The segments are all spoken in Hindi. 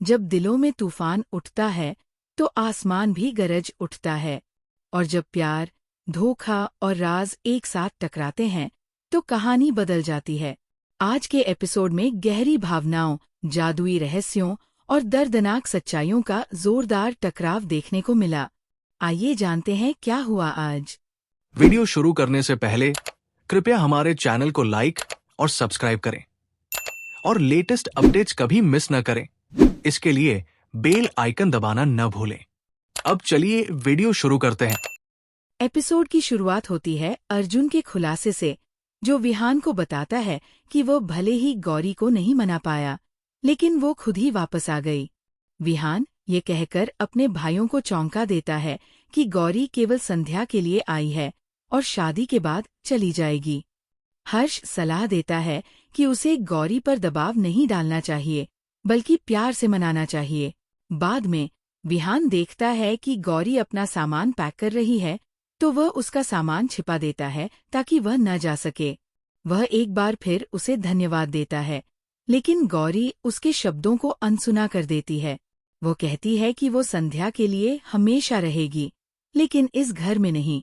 जब दिलों में तूफान उठता है तो आसमान भी गरज उठता है। और जब प्यार, धोखा और राज एक साथ टकराते हैं तो कहानी बदल जाती है। आज के एपिसोड में गहरी भावनाओं, जादुई रहस्यों और दर्दनाक सच्चाइयों का जोरदार टकराव देखने को मिला। आइए जानते हैं क्या हुआ आज। वीडियो शुरू करने से पहले कृपया हमारे चैनल को लाइक और सब्सक्राइब करें और लेटेस्ट अपडेट्स कभी मिस न करें। इसके लिए बेल आइकन दबाना न भूलें। अब चलिए वीडियो शुरू करते हैं। एपिसोड की शुरुआत होती है अर्जुन के खुलासे से, जो विहान को बताता है कि वो भले ही गौरी को नहीं मना पाया, लेकिन वो खुद ही वापस आ गई। विहान ये कहकर अपने भाइयों को चौंका देता है कि गौरी केवल संध्या के लिए आई है और शादी के बाद चली जाएगी। हर्ष सलाह देता है कि उसे गौरी पर दबाव नहीं डालना चाहिए, बल्कि प्यार से मनाना चाहिए। बाद में विहान देखता है कि गौरी अपना सामान पैक कर रही है, तो वह उसका सामान छिपा देता है ताकि वह न जा सके। वह एक बार फिर उसे धन्यवाद देता है, लेकिन गौरी उसके शब्दों को अनसुना कर देती है। वो कहती है कि वो संध्या के लिए हमेशा रहेगी, लेकिन इस घर में नहीं।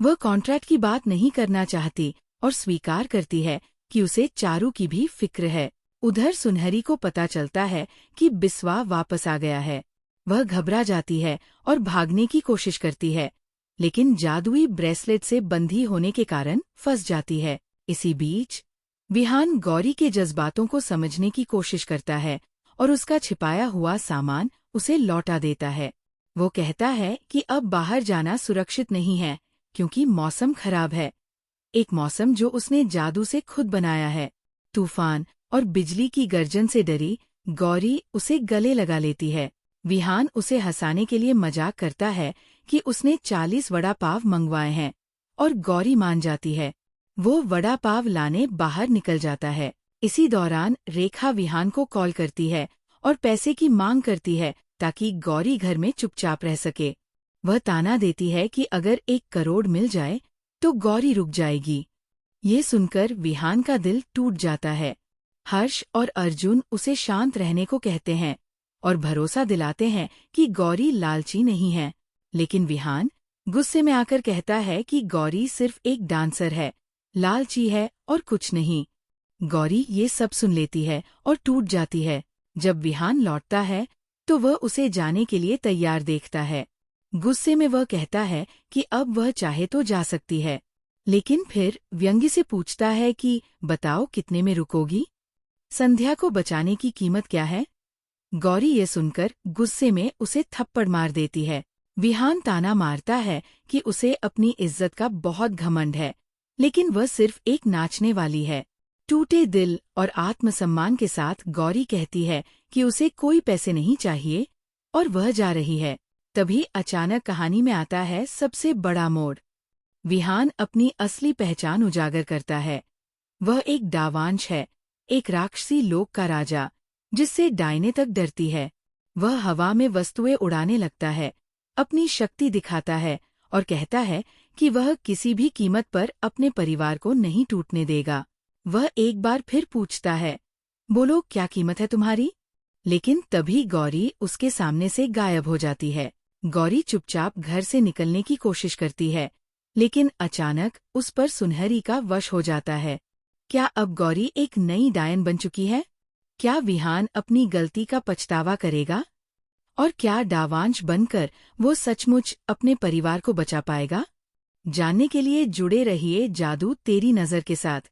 वह कॉन्ट्रैक्ट की बात नहीं करना चाहती और स्वीकार करती है कि उसे चारू की भी फिक्र है। उधर सुनहरी को पता चलता है कि बिस्वा वापस आ गया है। वह घबरा जाती है और भागने की कोशिश करती है, लेकिन जादुई ब्रेसलेट से बंधी होने के कारण फंस जाती है। इसी बीच विहान गौरी के जज्बातों को समझने की कोशिश करता है और उसका छिपाया हुआ सामान उसे लौटा देता है। वो कहता है कि अब बाहर जाना सुरक्षित नहीं है, क्योंकि मौसम खराब है। एक मौसम जो उसने जादू से खुद बनाया है। तूफान और बिजली की गर्जन से डरी गौरी उसे गले लगा लेती है। विहान उसे हंसाने के लिए मजाक करता है कि उसने 40 वड़ा पाव मंगवाए हैं, और गौरी मान जाती है। वो वड़ा पाव लाने बाहर निकल जाता है। इसी दौरान रेखा विहान को कॉल करती है और पैसे की मांग करती है ताकि गौरी घर में चुपचाप रह सके। वह ताना देती है कि अगर 1 करोड़ मिल जाए तो गौरी रुक जाएगी। ये सुनकर विहान का दिल टूट जाता है। हर्ष और अर्जुन उसे शांत रहने को कहते हैं और भरोसा दिलाते हैं कि गौरी लालची नहीं है, लेकिन विहान गुस्से में आकर कहता है कि गौरी सिर्फ एक डांसर है, लालची है और कुछ नहीं। गौरी ये सब सुन लेती है और टूट जाती है। जब विहान लौटता है तो वह उसे जाने के लिए तैयार देखता है। गुस्से में वह कहता है कि अब वह चाहे तो जा सकती है, लेकिन फिर व्यंग्य से पूछता है कि बताओ कितने में रुकोगी? संध्या को बचाने की कीमत क्या है? गौरी ये सुनकर गुस्से में उसे थप्पड़ मार देती है। विहान ताना मारता है कि उसे अपनी इज्जत का बहुत घमंड है, लेकिन वह सिर्फ एक नाचने वाली है। टूटे दिल और आत्मसम्मान के साथ गौरी कहती है कि उसे कोई पैसे नहीं चाहिए और वह जा रही है। तभी अचानक कहानी में आता है सबसे बड़ा मोड़। विहान अपनी असली पहचान उजागर करता है। वह एक डावांश है, एक राक्षसी लोक का राजा, जिससे डायने तक डरती है। वह हवा में वस्तुएं उड़ाने लगता है, अपनी शक्ति दिखाता है और कहता है कि वह किसी भी कीमत पर अपने परिवार को नहीं टूटने देगा। वह एक बार फिर पूछता है, बोलो क्या कीमत है तुम्हारी? लेकिन तभी गौरी उसके सामने से गायब हो जाती है। गौरी चुपचाप घर से निकलने की कोशिश करती है, लेकिन अचानक उस पर सुनहरी का वश हो जाता है। क्या अब गौरी एक नई डायन बन चुकी है? क्या विहान अपनी गलती का पछतावा करेगा? और क्या डावांश बनकर वो सचमुच अपने परिवार को बचा पाएगा? जानने के लिए जुड़े रहिए जादू तेरी नज़र के साथ।